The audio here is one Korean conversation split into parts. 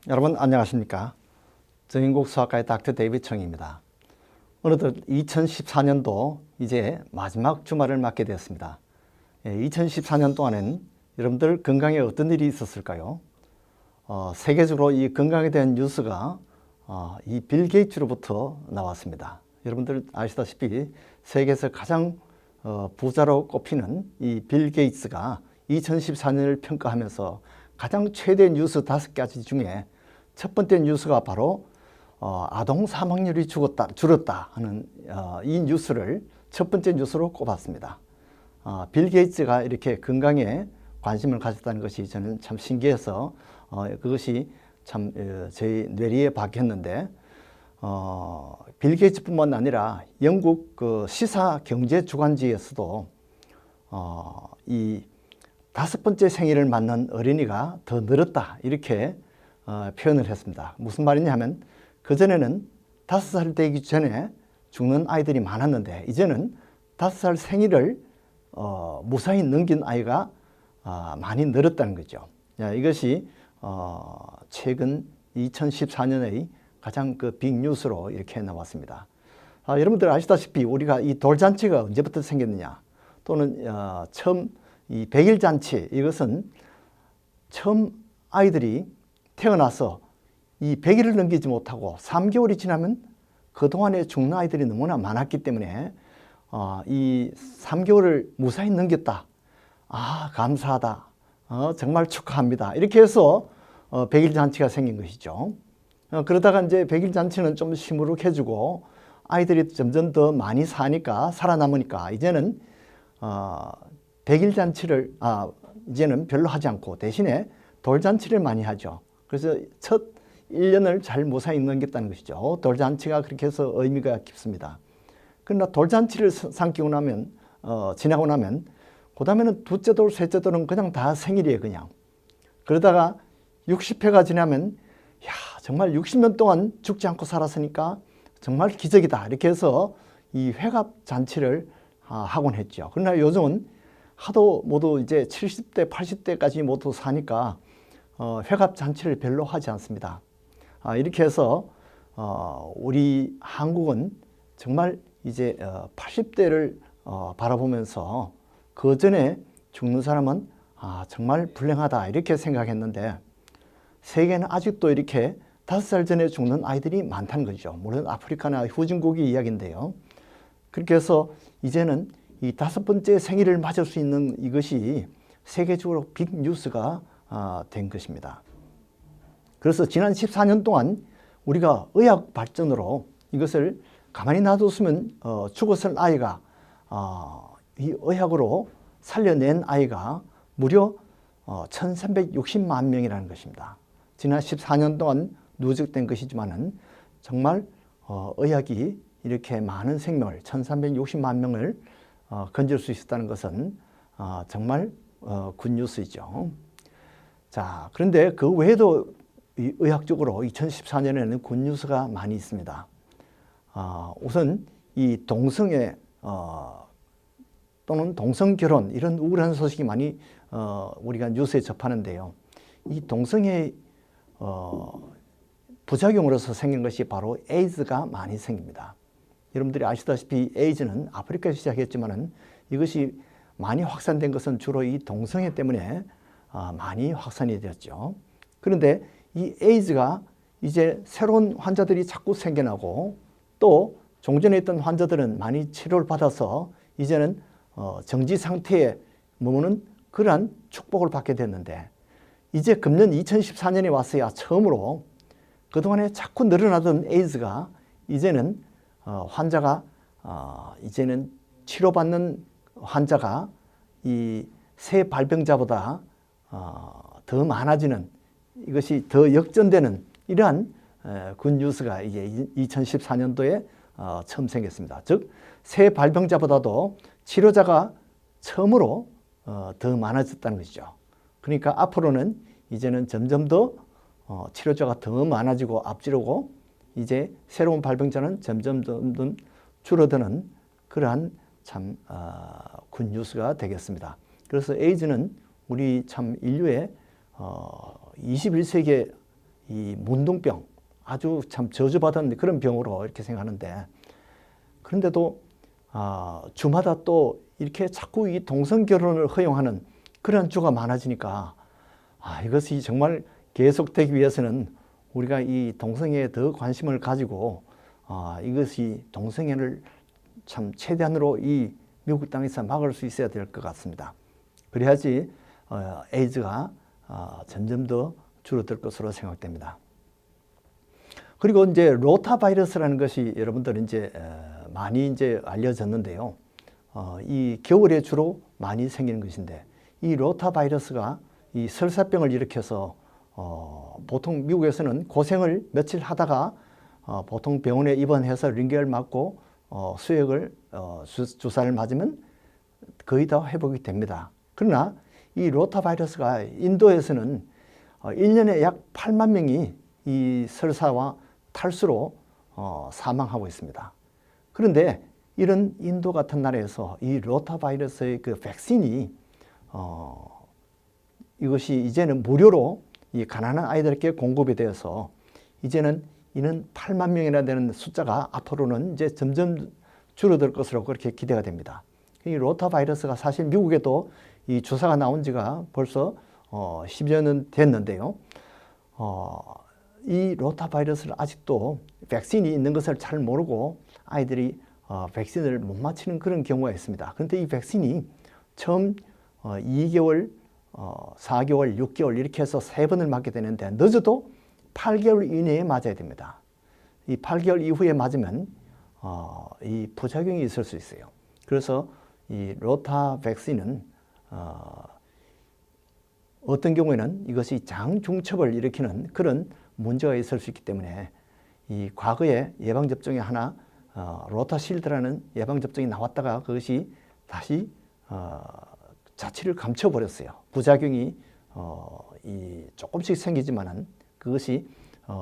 여러분 안녕하십니까? 정인국 수학과의 닥터 데이비드 청입니다. 어느덧 2014년도 이제 마지막 주말을 맞게 되었습니다. 2014년 동안엔 여러분들 건강에 어떤 일이 있었을까요? 세계적으로 이 건강에 대한 뉴스가 이 빌 게이츠로부터 나왔습니다. 여러분들 아시다시피 세계에서 가장 부자로 꼽히는 이 빌 게이츠가 2014년을 평가하면서 가장 최대 뉴스 5가지 중에 첫 번째 뉴스가 바로 아동 사망률이 줄었다 하는 이 뉴스를 첫 번째 뉴스로 꼽았습니다. 빌 게이츠가 이렇게 건강에 관심을 가졌다는 것이 저는 참 신기해서 그것이 참 제 뇌리에 박혔는데 빌 게이츠뿐만 아니라 영국 그 시사 경제 주간지에서도 이 5번째 생일을 맞는 어린이가 더 늘었다 이렇게 표현을 했습니다. 무슨 말이냐면 그전에는 5살 되기 전에 죽는 아이들이 많았는데 이제는 5살 생일을 무사히 넘긴 아이가 많이 늘었다는 거죠. 이것이 최근 2014년의 가장 그 빅뉴스로 이렇게 나왔습니다. 여러분들 아시다시피 우리가 이 돌잔치가 언제부터 생겼느냐 또는 처음 이 100일 잔치, 이것은 처음 아이들이 태어나서 이 100일을 넘기지 못하고 3개월이 지나면 그동안에 죽는 아이들이 너무나 많았기 때문에 이 3개월을 무사히 넘겼다. 감사하다. 정말 축하합니다. 이렇게 해서 100일 잔치가 생긴 것이죠. 그러다가 이제 100일 잔치는 좀 시무룩해지고 아이들이 점점 더 많이 사니까 살아남으니까 이제는 100일 잔치를 이제는 별로 하지 않고 대신에 돌잔치를 많이 하죠. 그래서 첫 1년을 잘 무사히 넘겼다는 것이죠. 돌잔치가 그렇게 해서 의미가 깊습니다. 그러나 돌잔치를 삼키고 나면 지나고 나면 그 다음에는 둘째 돌, 셋째 돌은 그냥 다 생일이에요. 그냥. 그러다가 60회가 지나면 정말 60년 동안 죽지 않고 살았으니까 정말 기적이다. 이렇게 해서 이 회갑 잔치를 하곤 했죠. 그러나 요즘은 하도 모두 이제 70대, 80대까지 모두 사니까 회갑 잔치를 별로 하지 않습니다. 이렇게 해서 우리 한국은 정말 이제 80대를 바라보면서 그 전에 죽는 사람은 정말 불행하다 이렇게 생각했는데 세계는 아직도 이렇게 5살 전에 죽는 아이들이 많다는 거죠. 물론 아프리카나 후진국의 이야기인데요. 그렇게 해서 이제는 이 5번째 생일을 맞을 수 있는 이것이 세계적으로 빅 뉴스가 된 것입니다. 그래서 지난 14년 동안 우리가 의학 발전으로 이것을 가만히 놔뒀으면 죽었을 아이가 이 의학으로 살려낸 아이가 무려 1360만 명이라는 것입니다. 지난 14년 동안 누적된 것이지만은 정말 의학이 이렇게 많은 생명을 1360만 명을 건질 수 있었다는 것은 정말 굿뉴스이죠. 자, 그런데 그 외에도 의학적으로 2014년에는 굿뉴스가 많이 있습니다. 우선 이 동성애 또는 동성결혼 이런 우울한 소식이 많이 우리가 뉴스에 접하는데요. 이 동성애 부작용으로서 생긴 것이 바로 에이즈가 많이 생깁니다. 여러분들이 아시다시피 에이즈는 아프리카에서 시작했지만은 이것이 많이 확산된 것은 주로 이 동성애 때문에 많이 확산이 되었죠. 그런데 이 에이즈가 이제 새로운 환자들이 자꾸 생겨나고 또 종전에 있던 환자들은 많이 치료를 받아서 이제는 정지 상태에 머무는 그러한 축복을 받게 됐는데 이제 금년 2014년에 와서야 처음으로 그동안에 자꾸 늘어나던 에이즈가 이제는 환자가 이제는 치료받는 환자가 이 새 발병자보다 더 많아지는 이것이 더 역전되는 이러한 굿뉴스가 이제 2014년도에 처음 생겼습니다. 즉 새 발병자보다도 치료자가 처음으로 더 많아졌다는 것이죠. 그러니까 앞으로는 이제는 점점 더 치료자가 더 많아지고 앞지르고 이제 새로운 발병자는 점점 줄어드는 그러한 참 굿뉴스가 되겠습니다. 그래서 에이즈는 우리 참 인류의 21세기의 이 문둥병, 아주 참 저주받은 그런 병으로 이렇게 생각하는데, 그런데도 주마다 또 이렇게 자꾸 이 동성 결혼을 허용하는 그런 주가 많아지니까 이것이 정말 계속되기 위해서는 우리가 이 동성애에 더 관심을 가지고 이것이 동성애를 참 최대한으로 이 미국 땅에서 막을 수 있어야 될 것 같습니다. 그래야지 에이즈가 점점 더 줄어들 것으로 생각됩니다. 그리고 이제 로타 바이러스라는 것이 여러분들 이제 많이 이제 알려졌는데요. 이 겨울에 주로 많이 생기는 것인데, 이 로타 바이러스가 이 설사병을 일으켜서 보통 미국에서는 고생을 며칠 하다가 보통 병원에 입원해서 링겔 맞고 수액을 주사를 맞으면 거의 다 회복이 됩니다. 그러나 이 로타 바이러스가 인도에서는 1년에 약 8만 명이 이 설사와 탈수로 사망하고 있습니다. 그런데 이런 인도 같은 나라에서 이 로타 바이러스의 그 백신이 이것이 이제는 무료로 이 가난한 아이들에게 공급이 되어서 이제는 이는 8만 명이나 되는 숫자가 앞으로는 이제 점점 줄어들 것으로 그렇게 기대가 됩니다. 이 로타 바이러스가 사실 미국에도 이 주사가 나온 지가 벌써 10여 년 됐는데요. 이 로타 바이러스를 아직도 백신이 있는 것을 잘 모르고 아이들이 백신을 못 맞히는 그런 경우가 있습니다. 그런데 이 백신이 처음 2개월, 4개월, 6개월 이렇게 해서 3번을 맞게 되는데 늦어도 8개월 이내에 맞아야 됩니다. 이 8개월 이후에 맞으면 이 부작용이 있을 수 있어요. 그래서 이 로타 백신은 어떤 경우에는 이것이 장중첩을 일으키는 그런 문제가 있을 수 있기 때문에 이 과거에 예방접종이 하나 로타실드라는 예방접종이 나왔다가 그것이 다시 자취를 감춰버렸어요. 부작용이 조금씩 생기지만은 그것이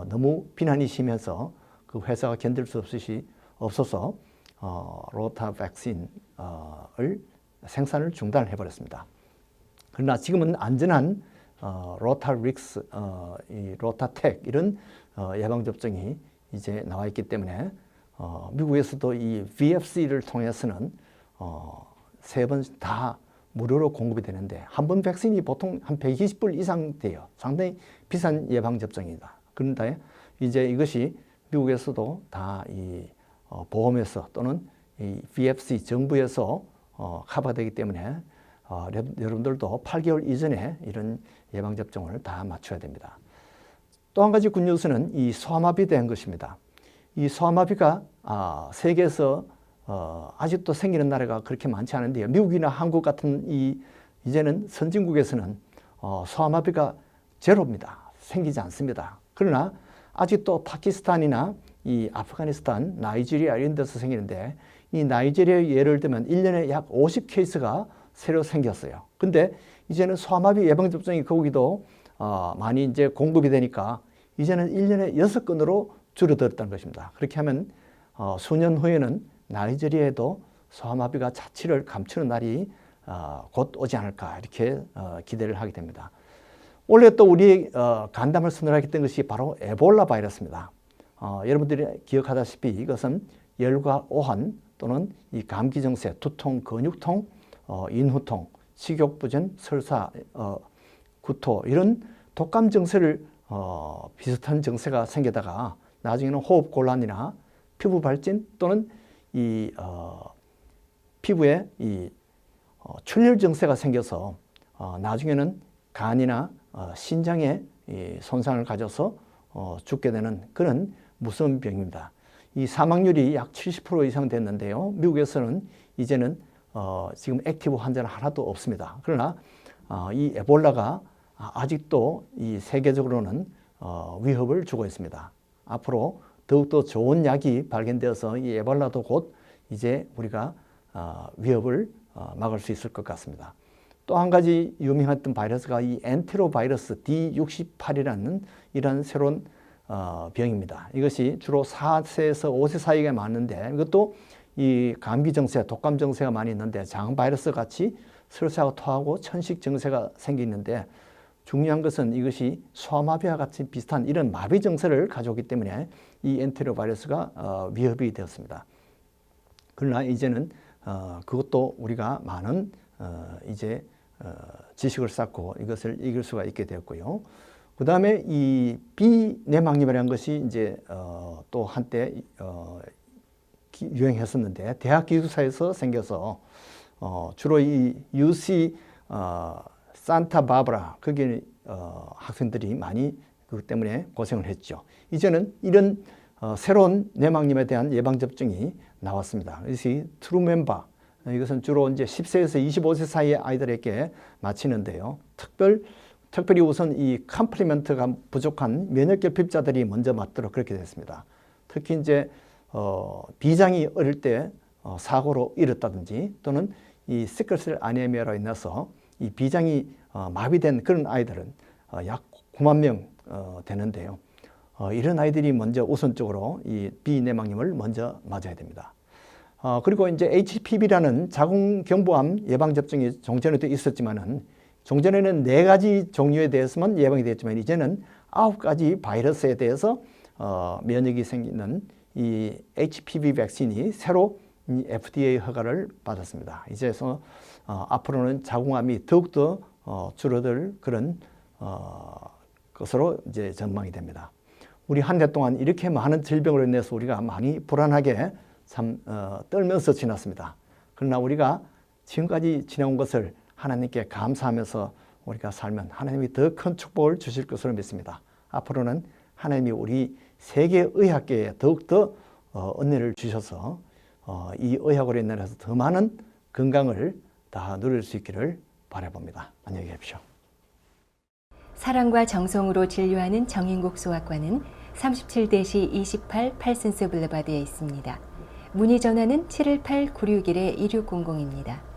너무 비난이 심해서 그 회사가 견딜 수 없어서 로타 백신을 생산을 중단을 해버렸습니다. 그러나 지금은 안전한 로타릭스, 이 로타텍 이런 예방접종이 이제 나와 있기 때문에 미국에서도 이 VFC를 통해서는 3번 다 무료로 공급이 되는데 한 번 백신이 보통 한 120불 이상 돼요. 상당히 비싼 예방접종이다. 그런데 이제 이것이 미국에서도 다 이 보험에서 또는 이 VFC 정부에서 커버되기 때문에 여러분들도 8개월 이전에 이런 예방접종을 다 맞춰야 됩니다. 또 한 가지 굿뉴스는 이 소아마비에 대한 것입니다. 이 소아마비가 세계에서 아직도 생기는 나라가 그렇게 많지 않은데요. 미국이나 한국 같은 이제는 선진국에서는 소아마비가 제로입니다. 생기지 않습니다. 그러나 아직도 파키스탄이나 이 아프가니스탄, 나이지리아 이런 데서 생기는데 이 나이지리아 예를 들면 1년에 약 50케이스가 새로 생겼어요. 근데 이제는 소아마비 예방접종이 거기도 많이 이제 공급이 되니까 이제는 1년에 6건으로 줄어들었다는 것입니다. 그렇게 하면 수년 후에는 나이지리아에도 소아마비가 자취를 감추는 날이 곧 오지 않을까 이렇게 기대를 하게 됩니다. 원래 또 우리 간담을 선언하게 것이 바로 에볼라 바이러스입니다. 여러분들이 기억하다시피 이것은 열과 오한 또는 이 감기 증세, 두통, 근육통, 인후통, 식욕부전, 설사, 구토 이런 독감 증세를 비슷한 증세가 생기다가 나중에는 호흡 곤란이나 피부 발진 또는 이 피부에 이 출혈 증세가 생겨서 나중에는 간이나 신장에 이 손상을 가져서 죽게 되는 그런 무서운 병입니다. 이 사망률이 약 70% 이상 됐는데요. 미국에서는 이제는 지금 액티브 환자는 하나도 없습니다. 그러나 이 에볼라가 아직도 이 세계적으로는 위협을 주고 있습니다. 앞으로 더욱더 좋은 약이 발견되어서 이 에볼라도 곧 이제 우리가 위협을 막을 수 있을 것 같습니다. 또 한 가지 유명했던 바이러스가 이 엔테로바이러스 D68이라는 이런 새로운 병입니다. 이것이 주로 4세에서 5세 사이가 많은데 이것도 이 감기 증세, 독감 증세가 많이 있는데 장 바이러스 같이 설사하고 토하고 천식 증세가 생기는데 중요한 것은 이것이 소아마비와 같이 비슷한 이런 마비 증세를 가져오기 때문에 이 엔테로바이러스가 위협이 되었습니다. 그러나 이제는 그것도 우리가 많은 이제 지식을 쌓고 이것을 이길 수가 있게 되었고요. 그 다음에 이 비내막염이라는 것이 이제 또 한때 유행했었는데 대학 기숙사에서 생겨서 주로 이 UC 산타바바라 거기 학생들이 많이 그것 때문에 고생을 했죠. 이제는 이런 새로운 내막염에 대한 예방접종이 나왔습니다. 이것이 트루멤바, 이것은 주로 이제 10세에서 25세 사이의 아이들에게 맞히는데요. 특별히 우선 이 컴플리먼트가 부족한 면역결핍자들이 먼저 맞도록 그렇게 됐습니다. 특히 이제 비장이 어릴 때 사고로 잃었다든지 또는 이 시클셀 아니미아로 인해서 이 비장이 마비된 그런 아이들은 약 9만 명 되는데요. 이런 아이들이 먼저 우선적으로 이 비내막염을 먼저 맞아야 됩니다. 그리고 이제 HPV라는 자궁경부암 예방접종이 종전에도 있었지만은 종전에는 4가지 종류에 대해서만 예방이 됐지만 이제는 9가지 바이러스에 대해서 면역이 생기는 이 HPV 백신이 새로 FDA 허가를 받았습니다. 이제서 앞으로는 자궁암이 더욱더 줄어들 그런 것으로 이제 전망이 됩니다. 우리 한 해 동안 이렇게 많은 질병으로 인해서 우리가 많이 불안하게 참 떨면서 지났습니다. 그러나 우리가 지금까지 지내온 것을 하나님께 감사하면서 우리가 살면 하나님이 더 큰 축복을 주실 것으로 믿습니다. 앞으로는 하나님이 우리 세계의학계에 더욱더 은혜를 주셔서 이 의학으로 인해서 더 많은 건강을 다 누릴 수 있기를 바라봅니다. 안녕히 계십시오. 사랑과 정성으로 진료하는 정인국 소아과는 37-28 팔슨스 블루바드에 있습니다. 문의 전화는 718-961-2600입니다.